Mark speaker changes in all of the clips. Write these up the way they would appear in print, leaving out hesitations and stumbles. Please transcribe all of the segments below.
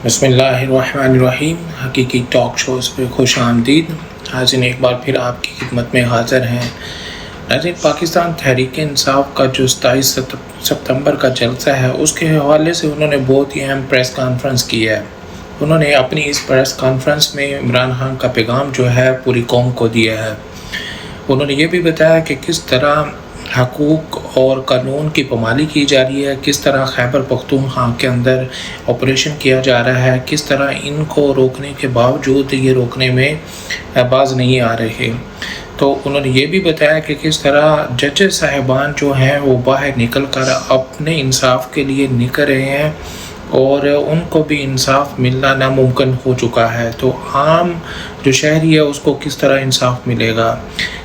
Speaker 1: بسم اللہ الرحمن الرحیم۔ حقیقی ٹاک شوز پہ خوش آمدید۔ ناظرین ایک بار پھر آپ کی خدمت میں حاضر ہیں۔ ناظرین پاکستان تحریک انصاف کا جو 27 ستمبر کا جلسہ ہے اس کے حوالے سے انہوں نے بہت ہی اہم پریس کانفرنس کی ہے۔ انہوں نے اپنی اس پریس کانفرنس میں عمران خان کا پیغام جو ہے پوری قوم کو دیا ہے۔ انہوں نے یہ بھی بتایا کہ کس طرح حقوق اور قانون کی پامالی کی جا رہی ہے، کس طرح خیبر پختونخوا کے اندر آپریشن کیا جا رہا ہے، کس طرح ان کو روکنے کے باوجود یہ روکنے میں باز نہیں آ رہے۔ تو انہوں نے یہ بھی بتایا کہ کس طرح ججز صاحبان جو ہیں وہ باہر نکل کر اپنے انصاف کے لیے نکل رہے ہیں اور ان کو بھی انصاف ملنا ناممکن ہو چکا ہے۔ تو عام جو شہری ہے اس کو کس طرح انصاف ملے گا،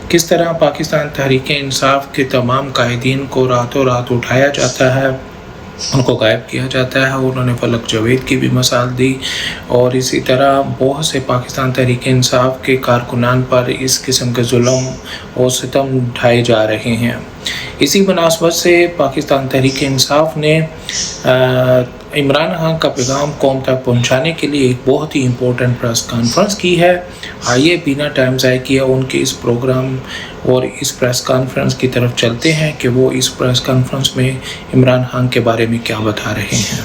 Speaker 1: کس طرح پاکستان تحریک انصاف کے تمام قائدین کو راتوں رات اٹھایا جاتا ہے، ان کو غائب کیا جاتا ہے۔ انہوں نے فلک جاوید کی بھی مثال دی اور اسی طرح بہت سے پاکستان تحریک انصاف کے کارکنان پر اس قسم کے ظلم اور ستم ڈھائے جا رہے ہیں۔ اسی مناسبت سے پاکستان تحریک انصاف نے عمران خان کا پیغام قوم تک پہنچانے کے لیے ایک بہت ہی امپورٹنٹ پریس کانفرنس کی ہے۔ آئیے بنا ٹائم ضائع کیا ان کے اس پروگرام اور اس پریس کانفرنس کی طرف چلتے ہیں کہ وہ اس پریس کانفرنس میں عمران خان کے بارے میں کیا بتا رہے ہیں۔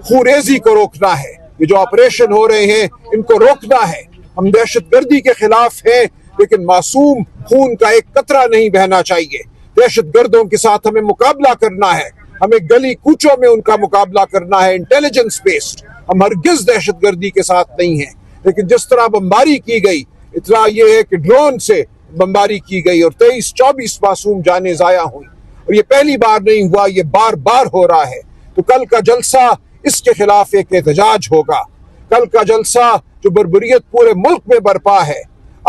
Speaker 2: خوریزی کو روکنا ہے، یہ جو آپریشن ہو رہے ہیں ان کو روکنا ہے۔ ہم دہشت گردی کے خلاف ہیں لیکن معصوم خون کا ایک قطرہ نہیں بہنا چاہیے۔ دہشت گردوں کے ساتھ ہمیں مقابلہ کرنا ہے، ہمیں گلی کوچوں میں ان کا مقابلہ کرنا ہے، انٹیلیجنس بیسڈ۔ ہم ہرگز دہشت گردی کے ساتھ نہیں ہیں، لیکن جس طرح بمباری کی گئی، اطلاع یہ ہے کہ ڈرون سے بمباری کی گئی اور 23-24 معصوم جانیں ضائع ہوئی، اور یہ پہلی بار نہیں ہوا، یہ بار بار ہو رہا ہے۔ تو کل کا جلسہ اس کے خلاف ایک احتجاج ہوگا۔ کل کا جلسہ جو بربریت پورے ملک میں برپا ہے،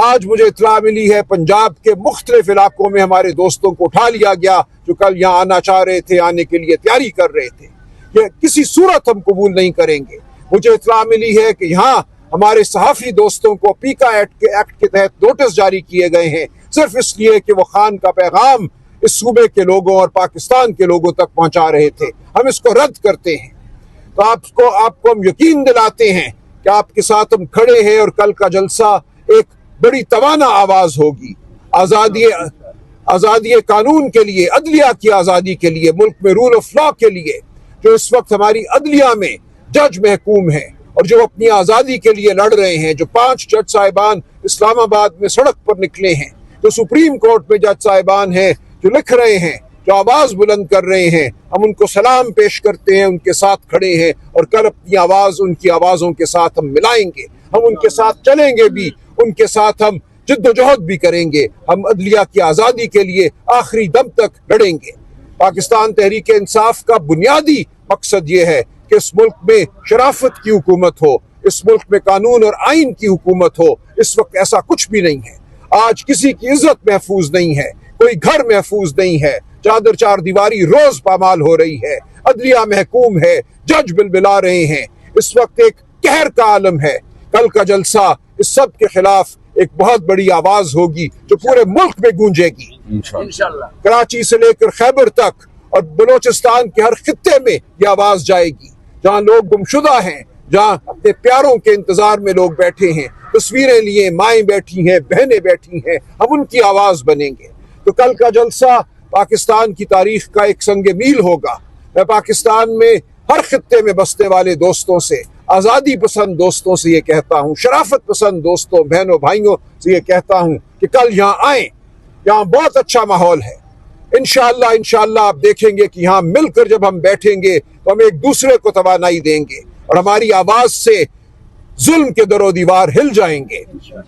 Speaker 2: آج مجھے اطلاع ملی ہے پنجاب کے مختلف علاقوں میں ہمارے دوستوں کو اٹھا لیا گیا جو کل یہاں آنا چاہ رہے تھے، آنے کے لیے تیاری کر رہے تھے۔ یہ کسی صورت ہم قبول نہیں کریں گے۔ مجھے اطلاع ملی ہے کہ یہاں ہمارے صحافی دوستوں کو پیکا ایکٹ کے تحت نوٹس جاری کیے گئے ہیں، صرف اس لیے کہ وہ خان کا پیغام اس صوبے کے لوگوں اور پاکستان کے لوگوں تک پہنچا رہے تھے۔ ہم اس کو رد کرتے ہیں۔ تو آپ کو ہم یقین دلاتے ہیں کہ آپ کے ساتھ ہم کھڑے ہیں، اور کل کا جلسہ ایک بڑی توانا آواز ہوگی آزادی قانون کے لیے، عدلیہ کی آزادی کے لیے، ملک میں رول آف لا کے لیے۔ جو اس وقت ہماری عدلیہ میں جج محکوم ہیں اور جو اپنی آزادی کے لیے لڑ رہے ہیں، جو 5 جج صاحبان اسلام آباد میں سڑک پر نکلے ہیں، جو سپریم کورٹ میں جج صاحبان ہیں، جو لکھ رہے ہیں، جو آواز بلند کر رہے ہیں، ہم ان کو سلام پیش کرتے ہیں، ان کے ساتھ کھڑے ہیں، اور کل اپنی آواز ان کی آوازوں کے ساتھ ہم ملائیں گے، ہم ان کے ساتھ چلیں گے بھی، ان کے ساتھ ہم جد و جہد بھی کریں گے، ہم عدلیہ کی آزادی کے لیے آخری دم تک لڑیں گے۔ پاکستان تحریک انصاف کا بنیادی مقصد یہ ہے کہ اس ملک میں شرافت کی حکومت ہو، اس ملک میں قانون اور آئین کی حکومت ہو۔ اس وقت ایسا کچھ بھی نہیں ہے۔ آج کسی کی عزت محفوظ نہیں ہے، کوئی گھر محفوظ نہیں ہے، چادر چار دیواری روز پامال ہو رہی ہے، عدلیہ محکوم ہے، جج بلبلا رہے ہیں۔ اس وقت ایک قہر کا عالم ہے۔ کل کا جلسہ اس سب کے خلاف ایک بہت بڑی آواز ہوگی جو پورے ملک میں گونجے گی، انشاءاللہ۔ کراچی سے لے کر خیبر تک اور بلوچستان کے ہر خطے میں یہ آواز جائے گی۔ جہاں لوگ گمشدہ ہیں، جہاں اپنے پیاروں کے انتظار میں لوگ بیٹھے ہیں، تصویریں لیے مائیں بیٹھی ہیں، بہنیں بیٹھی ہیں، ہم ان کی آواز بنیں گے۔ تو کل کا جلسہ پاکستان کی تاریخ کا ایک سنگ میل ہوگا۔ میں پاکستان میں ہر خطے میں بسنے والے دوستوں سے، آزادی پسند دوستوں سے یہ کہتا ہوں، شرافت پسند دوستوں، بہنوں، بھائیوں سے یہ کہتا ہوں کہ کل یہاں آئیں۔ یہاں بہت اچھا ماحول ہے۔ انشاءاللہ آپ دیکھیں گے کہ یہاں مل کر جب ہم بیٹھیں گے تو ہم ایک دوسرے کو توانائی دیں گے اور ہماری آواز سے ظلم کے در و دیوار ہل جائیں گے۔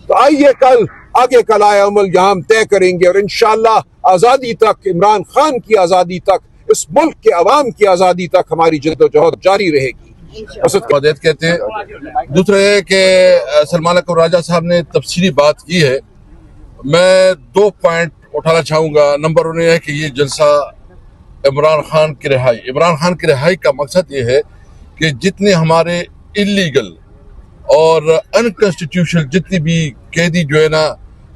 Speaker 2: تو آئیے کل آگے کا لائحہ عمل یہاں ہم طے کریں گے، اور انشاءاللہ آزادی تک، عمران خان کی آزادی تک، اس ملک کے عوام کی آزادی تک ہماری جد و جہد جاری رہے گی۔
Speaker 3: عقیدت کہتے ہیں۔ دوسرا ہے کہ سلمان اکبر راجہ صاحب نے تفصیلی بات کی ہے۔ میں 2 پوائنٹ اٹھانا چاہوں گا۔ نمبر 1 یہ ہے کہ یہ جلسہ عمران خان کی رہائی کا مقصد یہ ہے کہ جتنے ہمارے انلیگل اور انکانسٹیٹیوشنل جتنی بھی قیدی جو ہے نا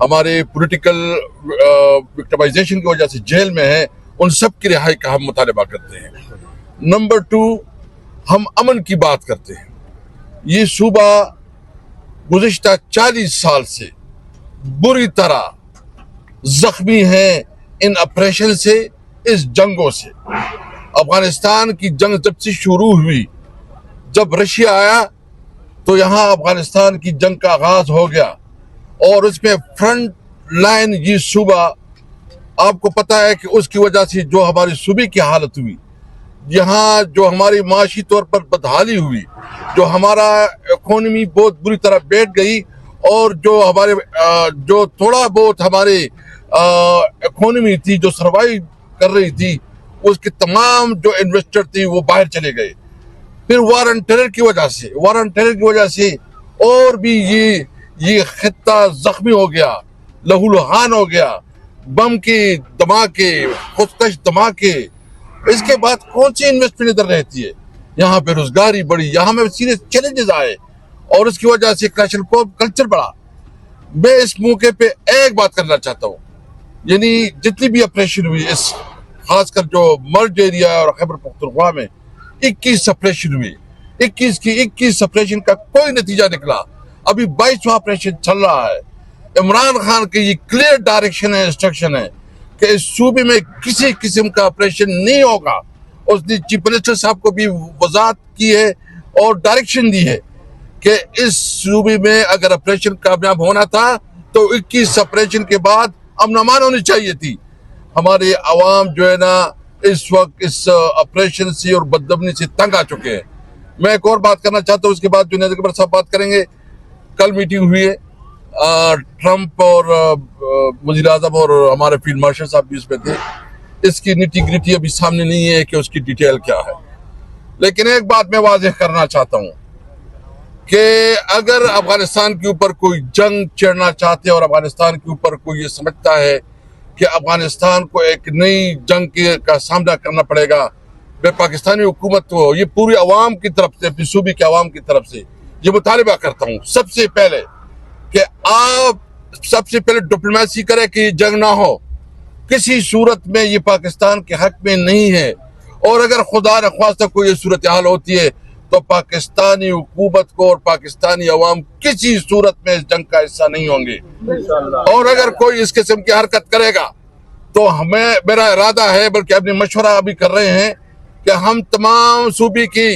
Speaker 3: ہمارے پولیٹیکل وکٹمائزیشن کی وجہ سے جیل میں ہیں، ان سب کی رہائی کا ہم مطالبہ کرتے ہیں۔ نمبر 2، ہم امن کی بات کرتے ہیں۔ یہ صوبہ گزشتہ 40 سال سے بری طرح زخمی ہیں ان آپریشن سے، اس جنگوں سے۔ افغانستان کی جنگ جب سے شروع ہوئی، جب رشیا آیا تو یہاں افغانستان کی جنگ کا آغاز ہو گیا، اور اس میں فرنٹ لائن یہ صوبہ، آپ کو پتہ ہے کہ اس کی وجہ سے جو ہماری صوبے کی حالت ہوئی، یہاں جو ہماری معاشی طور پر بدحالی ہوئی، جو ہمارا اکانومی بہت بری طرح بیٹھ گئی، اور جو ہمارے جو تھوڑا بہت ہمارے اکانومی تھی جو سروائیو کر رہی تھی، اس کے تمام جو انویسٹر تھے وہ باہر چلے گئے۔ پھر وار اینڈ ٹیرر کی وجہ سے اور بھی یہ خطہ زخمی ہو گیا، لہو لہان ہو گیا، بم کے دھماکے، خودکش دھماکے۔ اس کے بعد کون سی انویسٹمنٹ ادھر رہتی ہے؟ یہاں پہ روزگاری بڑھی، یہاں میں سیریس چیلنجز آئے، اور اس کی وجہ سے کلیشن کلچر بڑھا۔ میں اس موقع پہ ایک بات کرنا چاہتا ہوں، یعنی جتنی بھی آپریشن ہوئی، اس خاص کر جو مرج ایریا اور خیبر پختونخوا میں 21 آپریشن ہوئی، 21 آپریشن کا کوئی نتیجہ نکلا۔ ابھی 22واں آپریشن چل رہا ہے۔ عمران خان کی یہ کلیئر ڈائریکشن ہے، انسٹرکشن ہے کہ اس صوبے میں کسی قسم کا آپریشن نہیں ہوگا۔ اس نے چیف منسٹر صاحب کو بھی وضاحت کی ہے اور ڈائریکشن دی ہے کہ اس صوبے میں اگر آپریشن کامیاب ہونا تھا تو 21 آپریشن کے بعد امن امان ہونی چاہیے تھی۔ ہمارے عوام جو ہے نا اس وقت اس آپریشن سے اور بدامنی سے تنگ آ چکے ہیں۔ میں ایک اور بات کرنا چاہتا ہوں، اس کے بعد جنید اکبر صاحب بات کریں گے۔ کل میٹنگ ہوئی ہے، ٹرمپ اور وزیر اعظم اور ہمارے فیلڈ مارشل صاحب بھی اس میں تھے۔ اس کی نیٹی گریٹی ابھی سامنے نہیں ہے کہ اس کی ڈیٹیل کیا ہے، لیکن ایک بات میں واضح کرنا چاہتا ہوں کہ اگر افغانستان کے اوپر کوئی جنگ چھیڑنا چاہتے اور افغانستان کے اوپر کوئی یہ سمجھتا ہے کہ افغانستان کو ایک نئی جنگ کا سامنا کرنا پڑے گا، میں پاکستانی حکومت کو یہ پوری عوام کی طرف سے، اپنی صوبے کے عوام کی طرف سے یہ مطالبہ کرتا ہوں سب سے پہلے کہ آپ سب سے پہلے ڈپلومیسی کریں کہ یہ جنگ نہ ہو، کسی صورت میں یہ پاکستان کے حق میں نہیں ہے، اور اگر خدا نخواستہ کوئی یہ صورتحال ہوتی ہے تو پاکستانی حکومت کو اور پاکستانی عوام کسی صورت میں اس جنگ کا حصہ نہیں ہوں گے۔ اور اگر کوئی اس قسم کی حرکت کرے گا تو میرا ارادہ ہے، بلکہ اپنے مشورہ ابھی کر رہے ہیں کہ ہم تمام صوبے کی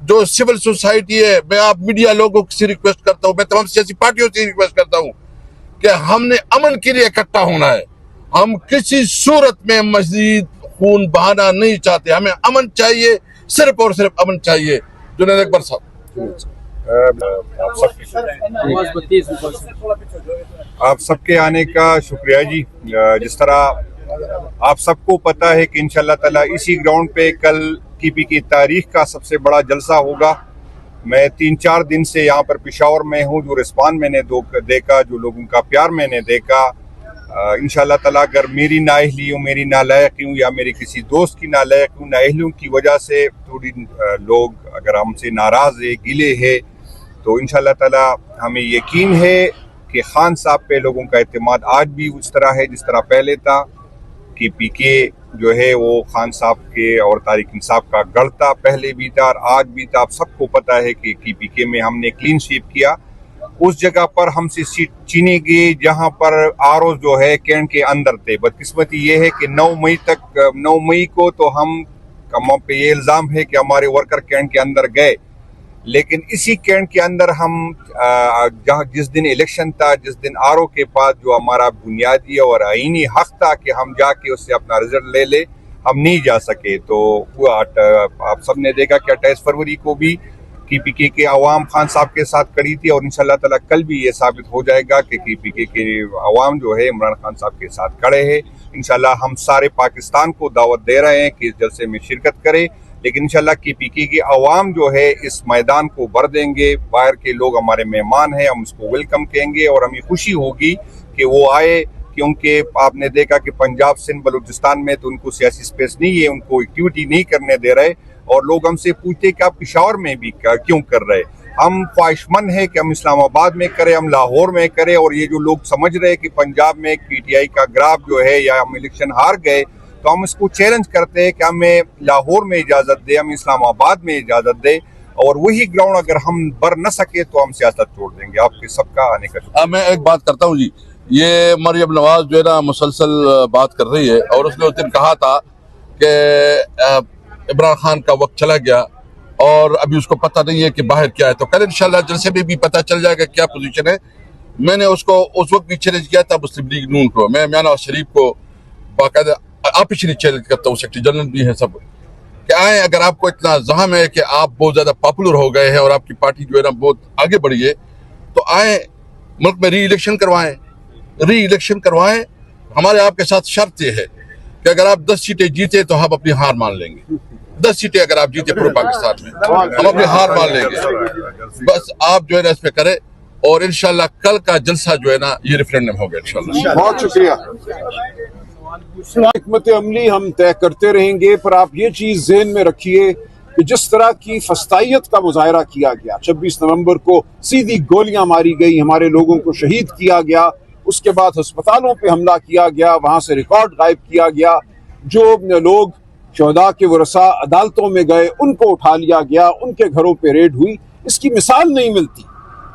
Speaker 3: جو سول سوسائٹی ہے، میں آپ میڈیا لوگوں سے ریکویسٹ کرتا ہوں، میں تمام سیاسی پارٹیوں سے ریکویسٹ کرتا ہوں کہ ہم نے امن کے لیے اکٹھا ہونا ہے۔ ہم کسی صورت میں مزید خون بہانا نہیں چاہتے، ہمیں امن چاہیے، صرف اور صرف امن چاہیے۔ جنید اکبر صاحب،
Speaker 4: آپ سب کے آنے کا شکریہ جی۔ جس طرح آپ سب کو پتہ ہے کہ انشاءاللہ تعالیٰ اسی گراؤنڈ پہ کل کی پی کی تاریخ کا سب سے بڑا جلسہ ہوگا۔ میں 3-4 دن سے یہاں پر پشاور میں ہوں، جو رسپانس میں نے دیکھا، جو لوگوں کا پیار میں نے دیکھا، انشاءاللہ تعالیٰ اگر میری نااہلی ہوں، میری نالائقی ہوں، یا میری کسی دوست کی نالائقی ہوں، نااہلیوں کی وجہ سے تھوڑی لوگ اگر ہم سے ناراض ہے، گلے ہے، تو انشاءاللہ تعالیٰ ہمیں یقین ہے کہ خان صاحب پہ لوگوں کا اعتماد آج بھی اس طرح ہے جس طرح پہلے تھا۔ کہ پی کے جو ہے وہ خان صاحب کے اور تحریک انصاف کا گڑھ تھا، پہلے بھی تھا اور آج بھی تھا۔ آپ سب کو پتہ ہے کہ پی کے میں ہم نے کلین سویپ کیا، اس جگہ پر ہم سے سیٹ چینے گئے جہاں پر آروز جو ہے کینٹ کے اندر تھے۔ بدقسمتی یہ ہے کہ 9 مئی کو تو ہم پہ یہ الزام ہے کہ ہمارے ورکر کینٹ کے اندر گئے، لیکن اسی کینٹ کے اندر ہم جس دن الیکشن تھا، جس دن آرو کے پاس جو ہمارا بنیادی اور آئینی حق تھا کہ ہم جا کے اس سے اپنا رزلٹ لے لے، ہم نہیں جا سکے۔ تو آپ سب نے دیکھا کہ 28 فروری کو بھی کی پی کے عوام خان صاحب کے ساتھ کڑی تھی، اور انشاءاللہ تعالیٰ کل بھی یہ ثابت ہو جائے گا کہ کی پی کے عوام جو ہے عمران خان صاحب کے ساتھ کھڑے ہیں۔ انشاءاللہ ہم سارے پاکستان کو دعوت دے رہے ہیں کہ اس جلسے میں شرکت کرے، لیکن انشاءاللہ کی پی کے عوام جو ہے اس میدان کو بھر دیں گے۔ باہر کے لوگ ہمارے مہمان ہیں، ہم اس کو ویلکم کہیں گے، اور ہمیں خوشی ہوگی کہ وہ آئے، کیونکہ آپ نے دیکھا کہ پنجاب، سندھ، بلوچستان میں تو ان کو سیاسی سپیس نہیں ہے، ان کو ایکٹیویٹی نہیں کرنے دے رہے، اور لوگ ہم سے پوچھتے کہ آپ پشاور میں بھی کیوں کر رہے۔ ہم خواہش مند ہیں کہ ہم اسلام آباد میں کریں، ہم لاہور میں کریں، اور یہ جو لوگ سمجھ رہے کہ پنجاب میں پی ٹی آئی کا گراف جو ہے یا ہم الیکشن ہار گئے، تو ہم اس کو چیلنج کرتے ہیں کہ ہمیں لاہور میں اجازت دے، ہم اسلام آباد میں اجازت دے، اور وہی گراؤنڈ اگر ہم بھر نہ سکے تو ہم سیاست چھوڑ دیں گے. آپ کے سب کا آنے کا شکریہ.
Speaker 3: میں ایک بات کرتا ہوں جی, یہ مریم نواز جو ہے نا مسلسل بات کر رہی ہے, اور اس نے اس دن کہا تھا کہ عمران خان کا وقت چلا گیا اور ابھی اس کو پتہ نہیں ہے کہ باہر کیا ہے. تو کل انشاءاللہ جلسے میں بھی پتہ چل جائے گا کیا پوزیشن ہے. میں نے اس کو اس وقت بھی چیلنج کیا تھا مسلم لیگ نون کو, میں میاں نواز شریف کو باقاعدہ آفیشلی چیلنج کرتا ہوں, سیکرٹری جنرل بھی ہیں سب, کہ آئیں اگر آپ کو اتنا زحم ہے کہ آپ بہت زیادہ پاپولر ہو گئے ہیں اور آپ کی پارٹی جو ہے نا بہت آگے بڑھی ہے, تو آئیں ملک میں ری الیکشن کروائیں. ہمارے آپ کے ساتھ شرط یہ ہے کہ اگر آپ 10 سیٹیں جیتے تو ہم اپنی ہار مان لیں گے. 10 سیٹیں اگر آپ جیتے پورے پاکستان میں ہم اپنی ہار مان لیں گے. بس آپ جو ہے نا اس پہ کریں, اور انشاءاللہ کل کا جلسہ جو ہے نا یہ ریفرینڈم ہوگا انشاءاللہ.
Speaker 2: بہت شکریہ. حکمت عملی ہم طے کرتے رہیں گے, پر آپ یہ چیز ذہن میں رکھیے کہ جس طرح کی فسطائیت کا مظاہرہ کیا گیا, 26 نومبر کو سیدھی گولیاں ماری گئی, ہمارے لوگوں کو شہید کیا گیا, اس کے بعد ہسپتالوں پہ حملہ کیا گیا, وہاں سے ریکارڈ غائب کیا گیا, جو لوگ شہداء کے ورثاء عدالتوں میں گئے ان کو اٹھا لیا گیا, ان کے گھروں پہ ریڈ ہوئی. اس کی مثال نہیں ملتی.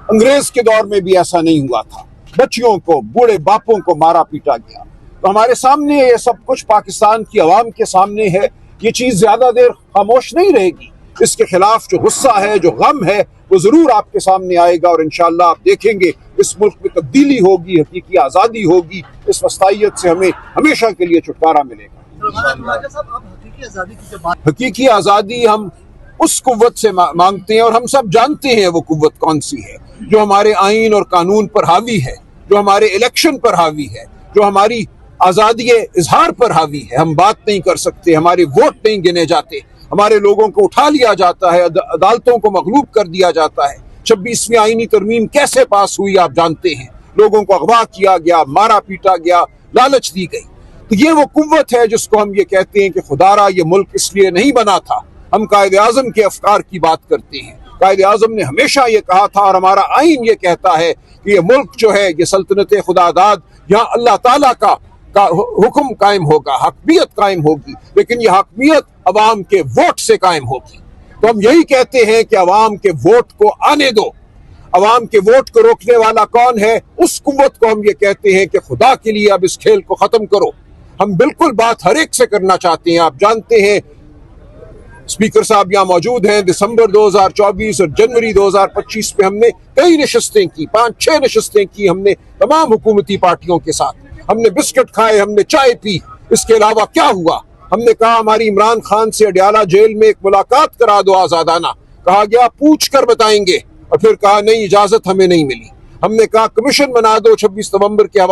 Speaker 2: انگریز کے دور میں بھی ایسا نہیں ہوا تھا, بچیوں کو بوڑھے باپوں کو مارا پیٹا گیا. تو ہمارے سامنے یہ سب کچھ پاکستان کی عوام کے سامنے ہے. یہ چیز زیادہ دیر خاموش نہیں رہے گی. اس کے خلاف جو غصہ ہے, جو غم ہے, وہ ضرور آپ کے سامنے آئے گا, اور انشاءاللہ آپ دیکھیں گے اس ملک میں تبدیلی ہوگی, حقیقی آزادی ہوگی. اس وسطائیت سے ہمیں ہمیشہ کے لیے چھٹکارا ملے گا. حقیقی آزادی ہم اس قوت سے مانگتے ہیں, اور ہم سب جانتے ہیں وہ قوت کون سی ہے, جو ہمارے آئین اور قانون پر حاوی ہے, جو ہمارے الیکشن پر حاوی ہے, جو ہماری آزادی اظہار پر حاوی ہے. ہم بات نہیں کر سکتے, ہمارے ووٹ نہیں گنے جاتے, ہمارے لوگوں کو اٹھا لیا جاتا ہے, عدالتوں کو مغلوب کر دیا جاتا ہے. 26ویں آئینی ترمیم کیسے پاس ہوئی آپ جانتے ہیں. لوگوں کو اغوا کیا گیا, مارا پیٹا گیا, لالچ دی گئی. تو یہ وہ قوت ہے جس کو ہم یہ کہتے ہیں کہ خدارا یہ ملک اس لیے نہیں بنا تھا. ہم قائد اعظم کے افکار کی بات کرتے ہیں. قائد اعظم نے ہمیشہ یہ کہا تھا, اور ہمارا آئین یہ کہتا ہے کہ یہ ملک جو ہے, یہ سلطنت خدا داد, یہاں اللہ تعالیٰ کا حکم قائم ہوگا, حاکمیت قائم ہوگی, لیکن یہ حاکمیت عوام کے ووٹ سے قائم ہوگی. تو ہم یہی کہتے ہیں کہ عوام کے ووٹ کو آنے دو. عوام کے ووٹ کو روکنے والا کون ہے؟ اس قوت کو ہم یہ کہتے ہیں کہ خدا کے لیے اب اس کھیل کو ختم کرو. ہم بالکل بات ہر ایک سے کرنا چاہتے ہیں. آپ جانتے ہیں اسپیکر صاحب یہاں موجود ہیں, دسمبر 2024 اور جنوری 2025 میں ہم نے کئی نشستیں کی, 5-6 نشستیں کی ہم نے تمام حکومتی پارٹیوں کے ساتھ. ہم نے بسکٹ کھائے, ہم نے چائے پی. اس کے علاوہ کیا ہوا؟ ہم نے کہا ہماری عمران خان سے اڈیالہ جیل میں ایک ملاقات کرا دو آزادانہ. کہا گیا پوچھ کر بتائیں گے, اور پھر کہا نہیں, اجازت ہمیں نہیں ملی. ہم نے کہا کمیشن بنا دو 26 نومبر کے حوالے